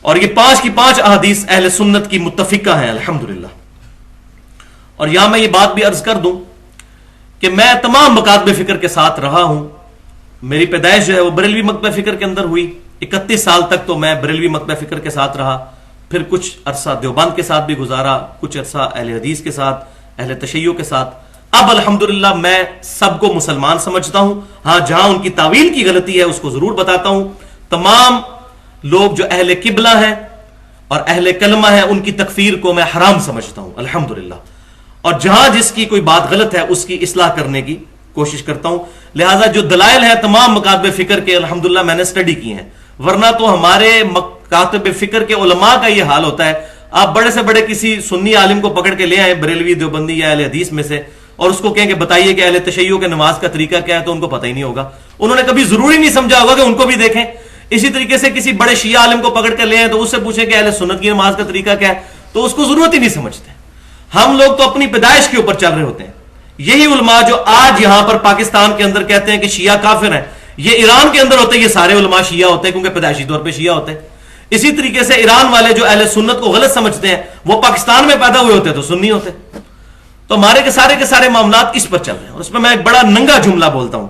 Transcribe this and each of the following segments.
اور یہ 5 کی 5 احادیث اہل سنت کی متفقہ ہیں الحمدللہ. اور یہاں میں یہ بات بھی عرض کر دوں کہ میں تمام مکاتب فکر کے ساتھ رہا ہوں. میری پیدائش جو ہے وہ بریلوی مکتبہ فکر کے اندر ہوئی. 31 سال تک تو میں بریلوی مکتبہ فکر کے ساتھ رہا. پھر کچھ عرصہ دیوبند کے ساتھ بھی گزارا, کچھ عرصہ اہل حدیث کے ساتھ, اہل تشیع کے ساتھ. اب الحمدللہ میں سب کو مسلمان سمجھتا ہوں. ہاں جہاں ان کی تعویل کی غلطی ہے اس کو ضرور بتاتا ہوں. تمام لوگ جو اہل قبلہ ہیں اور اہل کلمہ ہیں ان کی تکفیر کو میں حرام سمجھتا ہوں الحمدللہ. اور جہاں جس کی کوئی بات غلط ہے اس کی اصلاح کرنے کی کوشش کرتا ہوں. لہٰذا جو دلائل ہیں تمام مکاتب فکر کے الحمدللہ میں نے سٹڈی کی ہیں, ورنہ تو ہمارے مکاتب فکر کے علماء کا یہ حال ہوتا ہے. آپ بڑے سے بڑے کسی سنی عالم کو پکڑ کے لے آئے بریلوی دیوبندی یا اہل حدیث میں سے, اور اس کو کہیں کہ بتائیے کہ اہل تشیع کے نماز کا طریقہ کیا ہے, تو ان کو پتہ ہی نہیں ہوگا. انہوں نے کبھی ضروری نہیں سمجھا ہوگا کہ ان کو بھی دیکھیں. اسی طریقے سے کسی بڑے شیعہ عالم کو پکڑ کر لے آئے تو اس سے پوچھیں کہ اہل سنت کی نماز کا طریقہ کیا ہے, تو اس کو ضرورت ہی نہیں سمجھتے. ہم لوگ تو اپنی پیدائش کے اوپر چل رہے ہوتے ہیں. یہی علماء جو آج یہاں پر پاکستان کے اندر کہتے ہیں کہ شیعہ کافر ہیں, یہ ایران کے اندر ہوتے ہیں, یہ سارے علماء شیعہ ہوتے ہیں کیونکہ پیدائشی طور پہ شیعہ ہوتے ہیں. اسی طریقے سے ایران والے جو اہل سنت کو غلط سمجھتے ہیں وہ پاکستان میں پیدا ہوئے ہوتے تو سنی ہوتے. تو ہمارے کے سارے معاملات اس پر چل رہے ہیں. اور اس میں ایک بڑا ننگا جملہ بولتا ہوں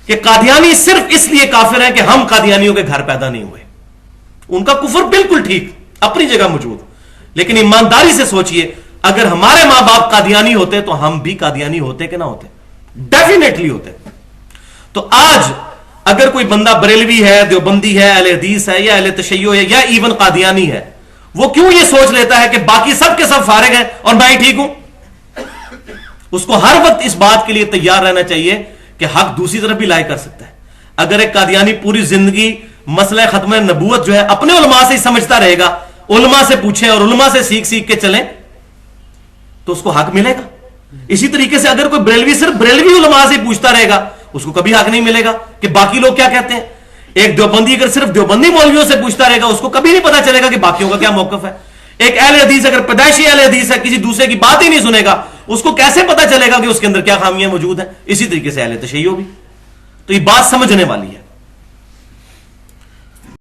کہ قادیانی صرف اس لیے کافر ہیں کہ ہم قادیانیوں کے گھر پیدا نہیں ہوئے. ان کا کفر بالکل ٹھیک اپنی جگہ موجود, لیکن ایمانداری سے سوچئے اگر ہمارے ماں باپ قادیانی ہوتے تو ہم بھی قادیانی ہوتے کہ نہ ہوتے؟ ڈیفینیٹلی ہوتے. تو آج اگر کوئی بندہ بریلوی ہے, دیوبندی ہے, اہل حدیث ہے, یا اہل تشیع ہے, یا ایون قادیانی ہے, وہ کیوں یہ سوچ لیتا ہے کہ باقی سب کے سب فارغ ہیں اور میں ہی ٹھیک ہوں؟ اس کو ہر وقت اس بات کے لیے تیار رہنا چاہیے کہ حق دوسری طرف بھی لائے کر سکتا ہے. اگر ایک قادیانی پوری زندگی مسئلہ ختم نبوت جو ہے اپنے علماء سے ہی سمجھتا رہے گا, علماء سے پوچھیں اور علماء سے سیکھ کے چلیں, تو اس کو حق ملے گا. اسی طریقے سے اگر کوئی بریلوی صرف بریلوی علماء سے پوچھتا رہے گا اس کو کبھی حق نہیں ملے گا کہ باقی لوگ کیا کہتے ہیں. ایک دیوبندی اگر صرف دیوبندی مولویوں سے پوچھتا رہے گا اس کو کبھی نہیں پتا چلے گا کہ باقیوں کا کیا موقف ہے. ایک اہل حدیث اگر پیدائشی اہل حدیث ہے, کسی دوسرے کی بات ہی نہیں سنے گا, اس کو کیسے پتا چلے گا کہ اس کے اندر کیا خامیاں موجود ہیں. اسی طریقے سے اہل تشیع بھی. تو یہ بات سمجھنے والی ہے.